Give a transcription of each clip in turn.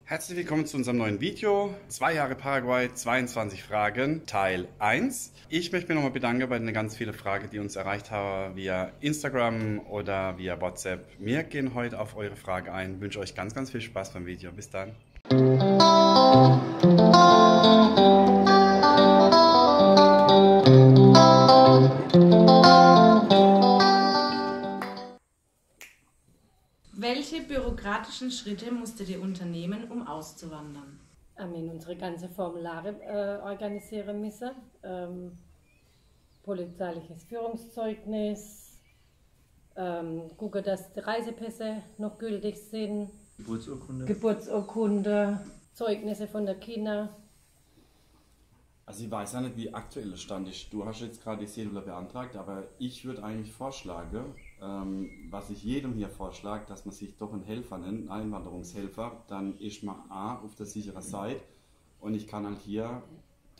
Herzlich willkommen zu unserem neuen Video. 2 Jahre Paraguay, 22 Fragen, Teil 1. Ich möchte mich nochmal bedanken bei den ganz vielen Fragen, die uns erreicht haben via Instagram oder via WhatsApp. Wir gehen heute auf eure Frage ein. Ich wünsche euch ganz viel Spaß beim Video. Bis dann. Welche bürokratischen Schritte musstet ihr unternehmen, um auszuwandern? Wir haben unsere ganzen Formulare organisieren müssen. Polizeiliches Führungszeugnis, gucken, dass die Reisepässe noch gültig sind, Geburtsurkunde, Zeugnisse von der Kinder. Also ich weiß ja nicht, wie aktuell der Stand ist. Du hast jetzt gerade die Cedula beantragt, aber ich würde eigentlich vorschlagen, was ich jedem hier vorschlage, dass man sich doch einen Helfer nennt, einen Einwanderungshelfer, dann ist man A, auf der sicheren Seite und ich kann halt hier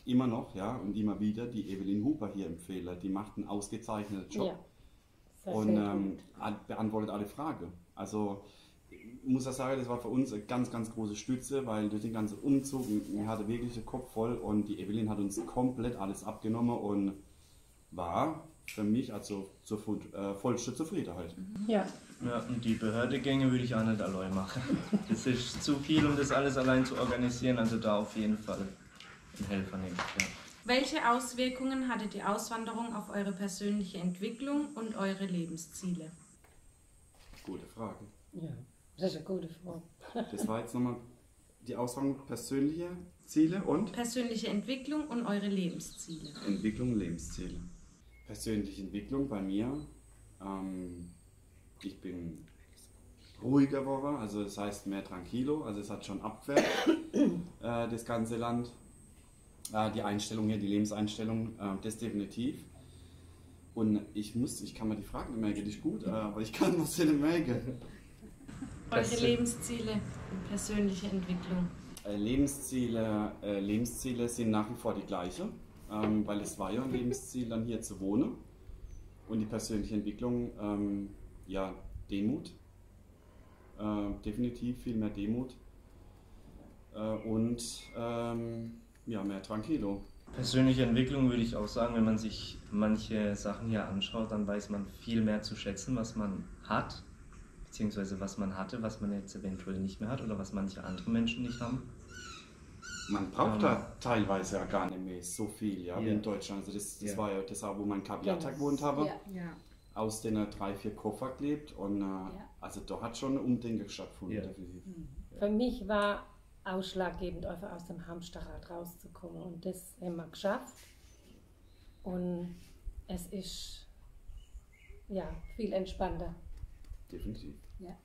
immer noch, ja, und immer wieder die Evelyn Huber hier empfehlen. Die macht einen ausgezeichneten Job und beantwortet alle Fragen. Also ich muss ja sagen, das war für uns eine ganz große Stütze, weil durch den ganzen Umzug, wir hatten wirklich den Kopf voll und die Evelyn hat uns komplett alles abgenommen und war für mich also zur vollste Zufriedenheit. Ja, und die Behördegänge würde ich auch nicht allein machen. Das ist zu viel, um das alles allein zu organisieren, also da auf jeden Fall einen Helfer nehmen. Ja. Welche Auswirkungen hatte die Auswanderung auf eure persönliche Entwicklung und eure Lebensziele? Gute Frage. Ja, das ist eine gute Frage. Das war jetzt nochmal die Auswahl persönliche Ziele und? Persönliche Entwicklung und eure Lebensziele. Entwicklung und Lebensziele. Persönliche Entwicklung bei mir, ich bin ruhiger geworden, also das heißt mehr tranquilo, also es hat schon abwärts das ganze Land. Die Einstellung hier, die Lebenseinstellung, das definitiv. Und ich kann mir die Frage nicht merken, die ist gut, aber ich kann was nicht merken. Eure Lebensziele und persönliche Entwicklung. Lebensziele sind nach wie vor die gleichen, weil es war ja ein Lebensziel, dann hier zu wohnen. Und die persönliche Entwicklung, ja, Demut. Definitiv viel mehr Demut. Und ja, mehr Tranquilo. Persönliche Entwicklung würde ich auch sagen, wenn man sich manche Sachen hier anschaut, dann weiß man viel mehr zu schätzen, was man hat, beziehungsweise was man hatte, was man jetzt eventuell nicht mehr hat oder was manche andere Menschen nicht haben. Man braucht da teilweise ja gar nicht mehr so viel, ja, wie in Deutschland. Also das war ja das, wo man in Capiata gewohnt habe, aus den 3-4 Koffer gelebt und also da hat schon ein Umdenken stattgefunden, definitiv. Für mich war ausschlaggebend, einfach aus dem Hamsterrad rauszukommen und das haben wir geschafft und es ist ja viel entspannter. Definitiv. Ja.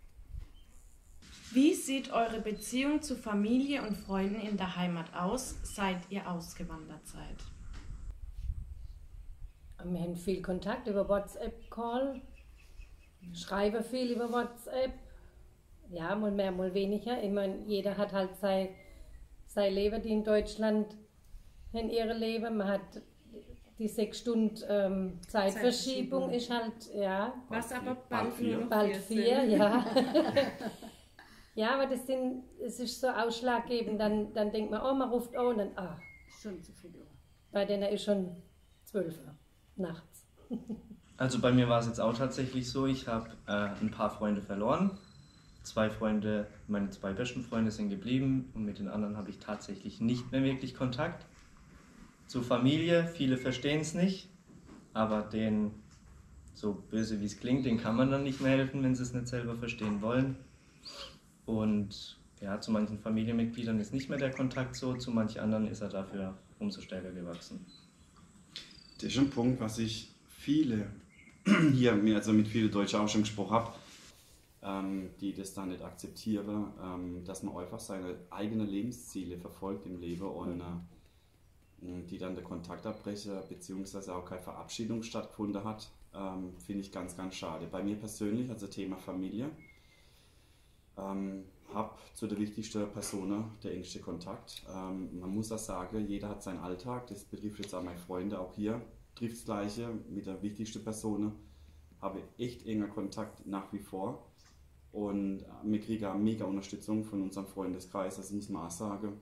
Wie sieht eure Beziehung zu Familie und Freunden in der Heimat aus, seit ihr ausgewandert seid? Wir haben viel Kontakt über WhatsApp-Call, schreiben viel über WhatsApp. Ja, mal mehr, mal weniger. Ich meine, jeder hat halt sein Leben, die in Deutschland in ihrem Leben. Man hat die 6 Stunden Zeitverschiebung ist halt, ja. Was aber bald 4. Bald 4, ja. Ja, aber es ist so ausschlaggebend. Dann denkt man, oh, man ruft an und dann, Schon zu viel Uhr. bei denen ist schon 12 Uhr nachts. Also bei mir war es jetzt auch tatsächlich so, ich habe ein paar Freunde verloren. 2 Freunde, meine 2 besten Freunde sind geblieben und mit den anderen habe ich tatsächlich nicht mehr wirklich Kontakt. Zur Familie, viele verstehen es nicht, aber denen, so böse wie es klingt, denen kann man dann nicht mehr helfen, wenn sie es nicht selber verstehen wollen. Und ja, zu manchen Familienmitgliedern ist nicht mehr der Kontakt so, zu manchen anderen ist er dafür umso stärker gewachsen. Das ist ein Punkt, was ich viele hier, also mit vielen Deutschen auch schon gesprochen habe, die das dann nicht akzeptieren, dass man einfach seine eigenen Lebensziele verfolgt im Leben und die dann der Kontakt abbrechen, beziehungsweise auch keine Verabschiedung stattgefunden hat, finde ich ganz schade. Bei mir persönlich, also Thema Familie, habe zu der wichtigsten Person der engste Kontakt. Man muss auch sagen, jeder hat seinen Alltag, das betrifft jetzt auch meine Freunde, auch hier trifft das Gleiche mit der wichtigsten Person, habe echt enger Kontakt nach wie vor. Und wir kriegen auch mega Unterstützung von unserem Freundeskreis, das muss man auch sagen.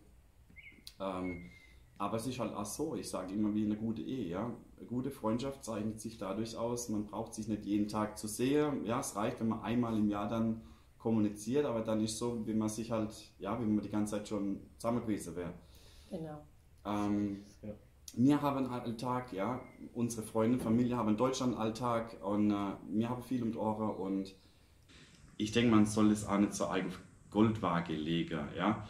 Aber es ist halt auch so, ich sage immer wie eine gute Ehe. Ja? Eine gute Freundschaft zeichnet sich dadurch aus, man braucht sich nicht jeden Tag zu sehen. Ja, es reicht, wenn man einmal im Jahr dann kommuniziert, aber dann ist so, wie man sich halt, ja, wie man die ganze Zeit schon zusammen gewesen wäre. Genau. Wir haben einen Alltag, ja, unsere Freunde, Familie haben in Deutschland einen Alltag und wir haben viel um die Ohren und ich denke, man soll es auch nicht zur eigenen Goldwaage legen, ja.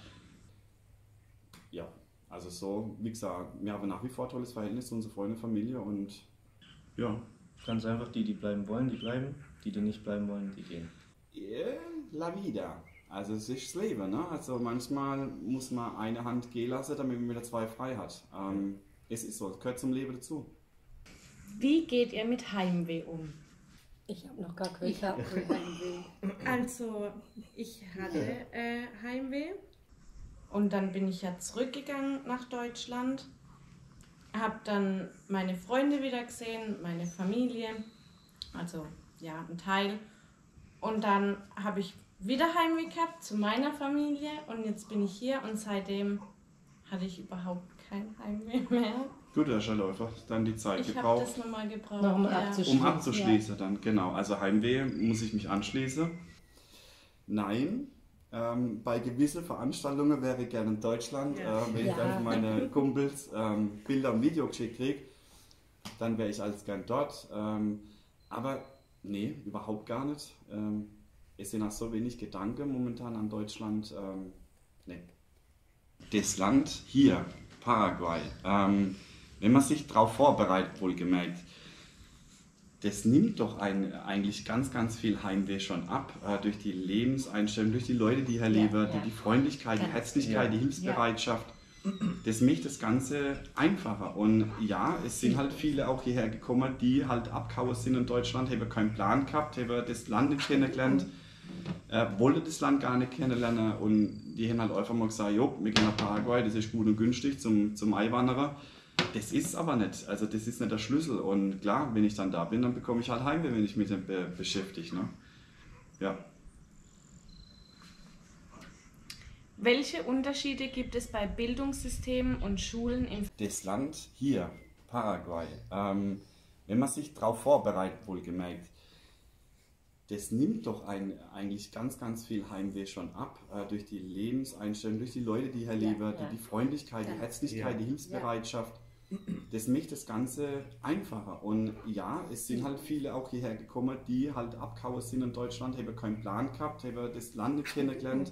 Ja, also so, wie gesagt, wir haben nach wie vor ein tolles Verhältnis zu unserer Freunde, Familie und ja. Ganz einfach, die bleiben wollen, die bleiben, die nicht bleiben wollen, die gehen. La vida. Also es ist das Leben, ne? Also manchmal muss man eine Hand gehen lassen, damit man wieder zwei frei hat. Es ist so, es gehört zum Leben dazu. Wie geht ihr mit Heimweh um? Ich habe noch gar kein Heimweh. Also, ich hatte Heimweh und dann bin ich ja zurückgegangen nach Deutschland, habe dann meine Freunde wieder gesehen, meine Familie, also ja, ein Teil. Und dann habe ich wieder Heimweh gehabt zu meiner Familie und jetzt bin ich hier und seitdem hatte ich überhaupt kein Heimweh mehr. Gut, Herr Schalläufer, dann die Zeit Ich habe gebraucht. das nochmal gebraucht. Nochmal ja. abzuschließen. Um abzuschließen dann, genau. Also Heimweh muss ich mich anschließen. Nein, bei gewissen Veranstaltungen wäre ich gerne in Deutschland. Ja. Wenn ich dann von meinen Kumpels Bilder und Video geschickt kriege, dann wäre ich alles gern dort. Aber nee, überhaupt gar nicht. Es sind auch so wenig Gedanken momentan an Deutschland. Nee. Das Land hier, Paraguay, wenn man sich darauf vorbereitet, wohlgemerkt, das nimmt doch eigentlich ganz, ganz viel Heimweh schon ab, durch die Lebenseinstellung, durch die Leute, die hier leben, durch die Freundlichkeit, die Herzlichkeit, die Hilfsbereitschaft. Das macht das Ganze einfacher. Und ja, es sind halt viele auch hierher gekommen, die halt abgehauen sind in Deutschland, haben keinen Plan gehabt, haben das Land nicht kennengelernt, wollten das Land gar nicht kennenlernen und die haben halt einfach mal gesagt, jo, wir gehen nach Paraguay, das ist gut und günstig zum Einwanderer. Das ist aber nicht, also das ist nicht der Schlüssel und klar, wenn ich dann da bin, dann bekomme ich halt Heimweh, wenn ich mich mit dem beschäftige. Ne? Ja. Welche Unterschiede gibt es bei Bildungssystemen und Schulen in Das Land hier, Paraguay, wenn man sich darauf vorbereitet, wohlgemerkt, das nimmt doch eigentlich ganz, ganz viel Heimweh schon ab, durch die Lebenseinstellung, durch die Leute, die hier leben, durch die Freundlichkeit, die Herzlichkeit, die Hilfsbereitschaft. Das macht das Ganze einfacher. Und ja, es sind halt viele auch hierher gekommen, die halt abgehauen sind in Deutschland, haben keinen Plan gehabt, haben das Land nicht kennengelernt,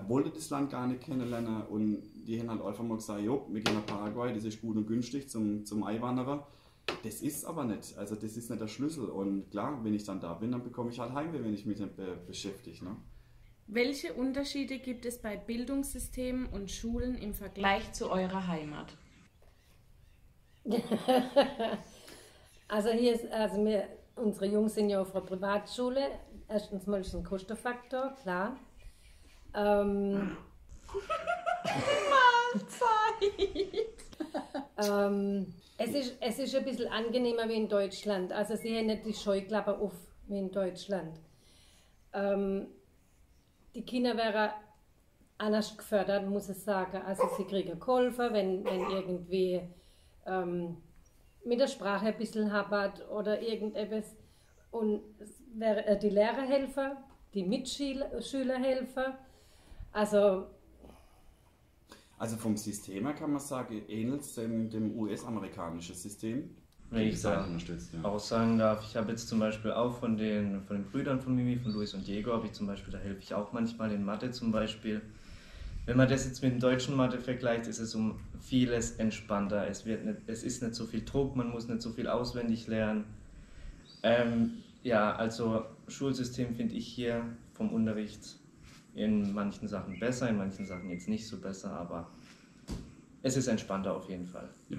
wollten das Land gar nicht kennenlernen und die haben halt einfach mal gesagt, jo, wir gehen nach Paraguay, das ist gut und günstig zum Einwanderer. Das ist aber nicht, also das ist nicht der Schlüssel und klar, wenn ich dann da bin, dann bekomme ich halt Heimweh, wenn ich mich damit beschäftige. Ne? Welche Unterschiede gibt es bei Bildungssystemen und Schulen im Vergleich zu eurer Heimat? Also unsere Jungs sind ja auf einer Privatschule. Erstens mal ist es ein Kostenfaktor, klar. Es ist ein bisschen angenehmer wie in Deutschland. Also sie haben nicht die Scheuklappe auf wie in Deutschland. Die Kinder wären anders gefördert, muss ich sagen. Also sie kriegen geholfen, wenn irgendwie mit der Sprache ein bisschen hapert oder irgendetwas. Und es wäre die Lehrer helfen, die Mitschüler helfen. Also vom System her kann man sagen, ähnelt es dem US-amerikanischen System. Wenn ich Seite unterstützt, ja. auch sagen darf, ich habe jetzt zum Beispiel auch von den Brüdern von Mimi, von Luis und Diego, habe ich zum Beispiel, da helfe ich auch manchmal in Mathe zum Beispiel. Wenn man das jetzt mit dem deutschen Mathe vergleicht, ist es um vieles entspannter. Es ist nicht so viel Druck, man muss nicht so viel auswendig lernen. Ja, also Schulsystem finde ich hier vom Unterricht in manchen Sachen besser, in manchen Sachen jetzt nicht so besser, aber es ist entspannter auf jeden Fall. Ja.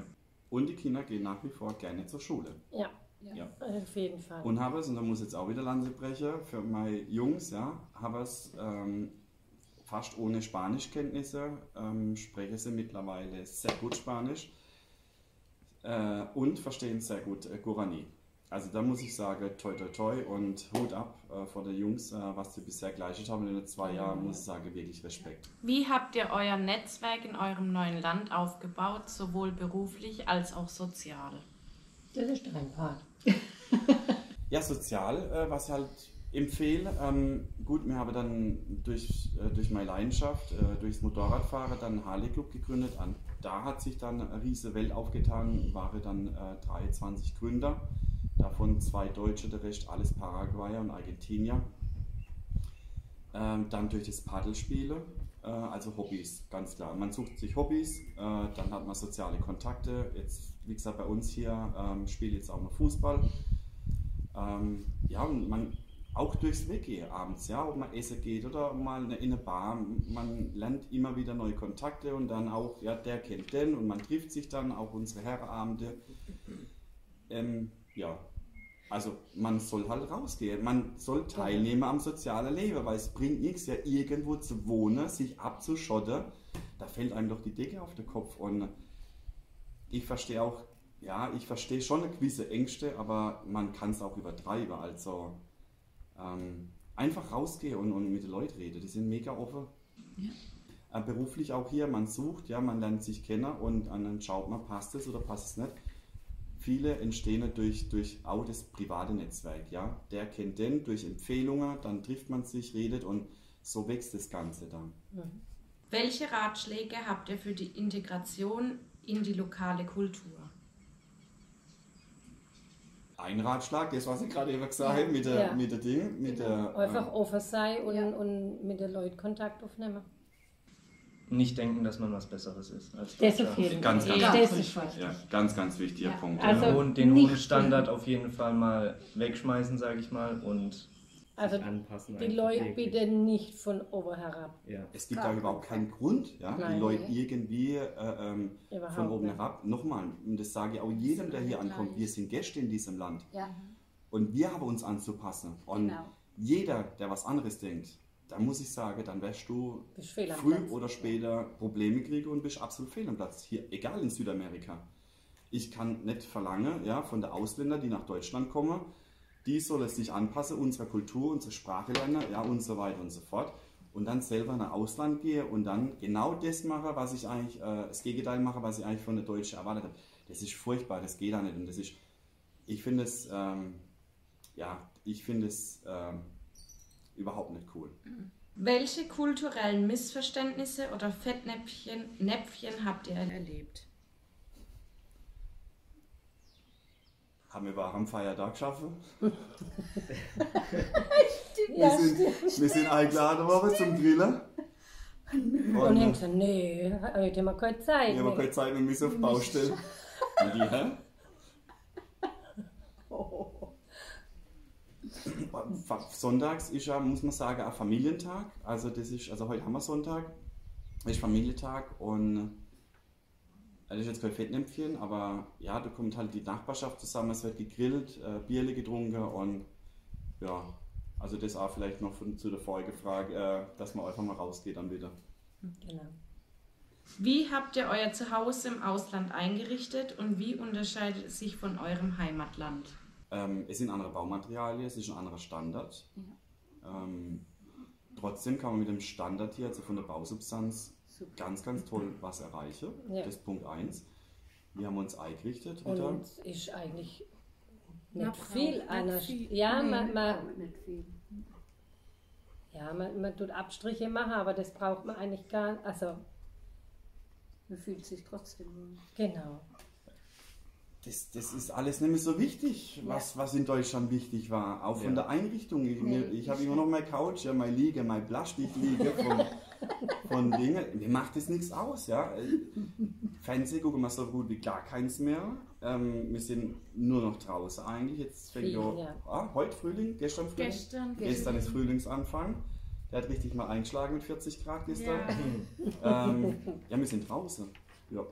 Und die Kinder gehen nach wie vor gerne zur Schule. ja, Ja. auf jeden Fall. Und habe es, und da muss ich jetzt auch wieder Lanze brechen, für meine Jungs, ja, habe es fast ohne Spanischkenntnisse, sprechen sie mittlerweile sehr gut Spanisch und verstehen sehr gut Guarani. Also da muss ich sagen, toi toi toi und Hut ab vor den Jungs, was sie bisher geleistet haben in den 2 Jahren, muss ich sagen, wirklich Respekt. Wie habt ihr euer Netzwerk in eurem neuen Land aufgebaut, sowohl beruflich als auch sozial? Das ist dein Part. Ja, sozial, was ich halt empfehle, gut, wir haben dann durch meine Leidenschaft, durchs Motorradfahren dann einen Harley-Club gegründet. Da hat sich dann eine riesige Welt aufgetan, waren dann 23 Gründer, davon 2 Deutsche, der Rest alles Paraguayer und Argentinier. Dann durch das Paddelspielen, also Hobbys, ganz klar. Man sucht sich Hobbys, dann hat man soziale Kontakte. Jetzt, wie gesagt, bei uns hier spiele ich jetzt auch noch Fußball. Ja, und man auch durchs Weggehen abends, ja, ob man essen geht oder mal in eine Bar, man lernt immer wieder neue Kontakte und dann auch, ja, der kennt den und man trifft sich dann, auch unsere Herrenabende. Ja, also man soll halt rausgehen, man soll teilnehmen am sozialen Leben, weil es bringt nichts, ja, irgendwo zu wohnen, sich abzuschotten, da fällt einem doch die Decke auf den Kopf und ich verstehe auch, ja, ich verstehe schon eine gewisse Ängste, aber man kann es auch übertreiben, also einfach rausgehen und mit den Leuten reden, die sind mega offen. Ja. Beruflich auch hier, man sucht, ja, man lernt sich kennen und dann schaut man, passt es oder passt es nicht. Viele entstehen durch auch das private Netzwerk, ja. Der kennt den durch Empfehlungen, dann trifft man sich, redet und so wächst das Ganze dann. Welche Ratschläge habt ihr für die Integration in die lokale Kultur? Ein Ratschlag, das was ich gerade eben gesagt habe, mit der Ding, mit der... Einfach offen sein und mit den Leuten Kontakt aufnehmen. Nicht denken, dass man was Besseres ist als Das auf jeden Ganz, Fall. ganz, Das wichtig. ist Ja, ganz wichtiger Punkt. Also den nicht- hohen Standard auf jeden Fall mal wegschmeißen, sage ich mal, und Also sich anpassen. die einfach Leute wirklich. bitte nicht von oben herab. Ja. Es gibt da überhaupt keinen Grund, ja, Nein. die Leute irgendwie Überhaupt von oben nicht. herab. Nochmal, und das sage ich auch jedem, der hier ankommt, wir sind Gäste in diesem Land. Ja, Und wir haben uns anzupassen. Und genau. jeder, der was anderes denkt, da muss ich sagen, dann wirst du Bist fehl am früh Platz. oder später Probleme kriegen und bist absolut fehl am Platz. Hier, egal in Südamerika. Ich kann nicht verlangen, ja, von den Ausländern, die nach Deutschland kommen, die sollen sich anpassen, unserer Kultur, unsere Sprache lernen, ja, und so weiter und so fort. Und dann selber nach Ausland gehe und dann genau das mache, was ich eigentlich, das Gegenteil mache, was ich eigentlich von der Deutschen erwartet habe. Das ist furchtbar, das geht auch nicht. Und das ist, ich finde es, überhaupt nicht cool. Welche kulturellen Missverständnisse oder Fettnäpfchen habt ihr erlebt? Haben wir am Feiertag geschaffen. Ja, Wir sind eingeladen worden zum Grillen. und Und haben gesagt, nee, heute haben wir keine Zeit. wir haben mehr. keine Zeit, wir müssen auf Baustelle. Und die, hä? Sonntags ist ja, muss man sagen, ein Familientag. Also heute haben wir Sonntag, ist Familientag und das ist jetzt kein Fettnäpfchen, aber ja, da kommt halt die Nachbarschaft zusammen, es wird gegrillt, Bierle getrunken und ja, also das auch vielleicht noch zu der Folgefrage, dass man einfach mal rausgeht dann wieder. Genau. Wie habt ihr euer Zuhause im Ausland eingerichtet und wie unterscheidet es sich von eurem Heimatland? Es sind andere Baumaterialien, es ist ein anderer Standard. Trotzdem kann man mit dem Standard hier, also von der Bausubstanz, ganz toll was erreichen. Ja. Das ist Punkt 1. Wir haben uns eingerichtet wieder. Und es ist eigentlich nicht Nicht viel nicht anders. viel. Ja, Nee, man nicht viel. tut Abstriche machen, aber das braucht man eigentlich gar nicht. Also, Man fühlt sich trotzdem wohl. genau. Das ist alles nicht mehr so wichtig, was in Deutschland wichtig war. Auch von der Einrichtung. Ich habe immer noch meine Couch, ja, meine Liege, meine Plastikliege von Dingen. Mir macht das nichts aus. Ja. Fernsehen gucken wir so gut wie gar keins mehr. Wir sind nur noch draußen eigentlich. Jetzt fängt heute Frühling, gestern Frühling. Gestern ist Frühlingsanfang. Der hat richtig mal eingeschlagen mit 40 Grad gestern. Ja, wir sind draußen. Ja.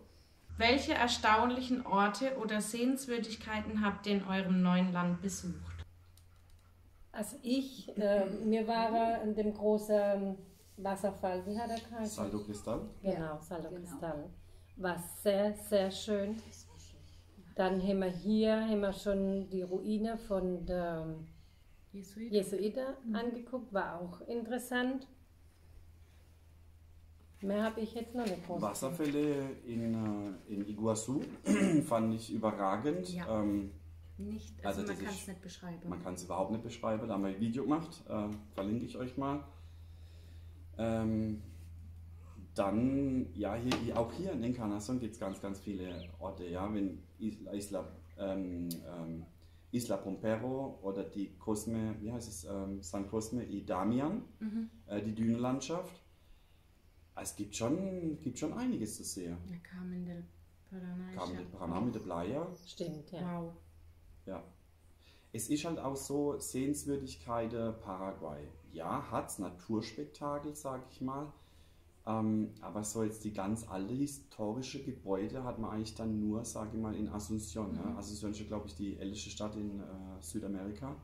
Welche erstaunlichen Orte oder Sehenswürdigkeiten habt ihr in eurem neuen Land besucht? Also wir waren an dem großen Wasserfall, wie hat er geheißen? Saldo Cristal. Genau, Saldo Cristal. War sehr, sehr schön. Dann haben wir schon die Ruine von der Jesuiter angeguckt, war auch interessant. Mehr habe ich jetzt noch nicht groß. Wasserfälle in Iguazu fand ich überragend. Ja. Nicht, also man kann es nicht beschreiben. Man kann es überhaupt nicht beschreiben. Da haben wir ein Video gemacht, verlinke ich euch mal. Dann, ja, auch hier in Encarnacion gibt es ganz, ganz viele Orte. Ja, wenn Isla Pompero oder die Cosme, wie heißt es, San Cosme y Damian, die Dünenlandschaft. Es gibt schon einiges zu sehen. Ja, Carmen del Paraná mit der Playa. Stimmt, ja. Wow. Ja. Es ist halt auch so, Sehenswürdigkeiten Paraguay. Ja, hat es Naturspektakel, sag ich mal. Aber so jetzt die ganz alte historische Gebäude hat man eigentlich dann nur, sage ich mal, in Asunción. Ja? Asunción ist, glaube ich, die älteste Stadt in Südamerika.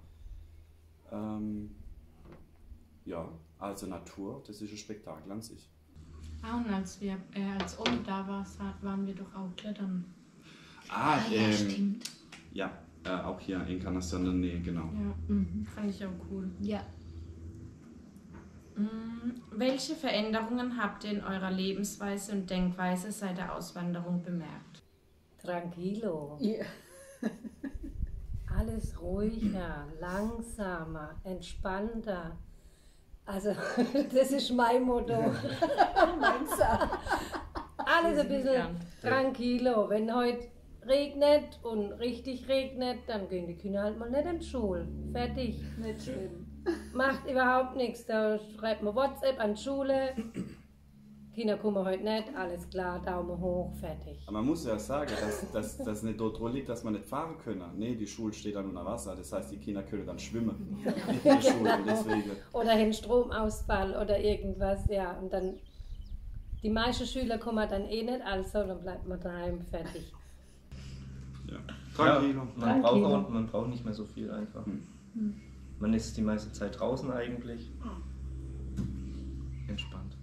Ja, also Natur, das ist ein Spektakel an sich. Und als Olli da war, waren wir doch auch klettern. Ja, stimmt. Ja, auch hier in Encarnacion in der Nähe, genau. Ja, fand ich auch cool. Ja. Welche Veränderungen habt ihr in eurer Lebensweise und Denkweise seit der Auswanderung bemerkt? Tranquilo. Ja. Alles ruhiger, langsamer, entspannter. Also, das ist mein Motto. Alles ein bisschen tranquilo. Wenn heute regnet und richtig regnet, dann gehen die Kinder halt mal nicht in die Schule. Fertig. Nicht schlimm. Macht überhaupt nichts. Da schreibt man WhatsApp an die Schule. Kinder kommen heute nicht, alles klar, Daumen hoch, fertig. Aber man muss ja sagen, dass das nicht dort liegt, dass man nicht fahren können. Nee, die Schule steht dann unter Wasser. Das heißt, die Kinder können dann schwimmen in der Schule. Und deswegen. Oder ein Stromausfall oder irgendwas, ja. Und dann, die meisten Schüler kommen dann eh nicht, also dann bleibt man daheim, fertig. Ja. Tranquilo. Ja, man braucht nicht mehr so viel einfach. Man ist die meiste Zeit draußen eigentlich. Entspannt.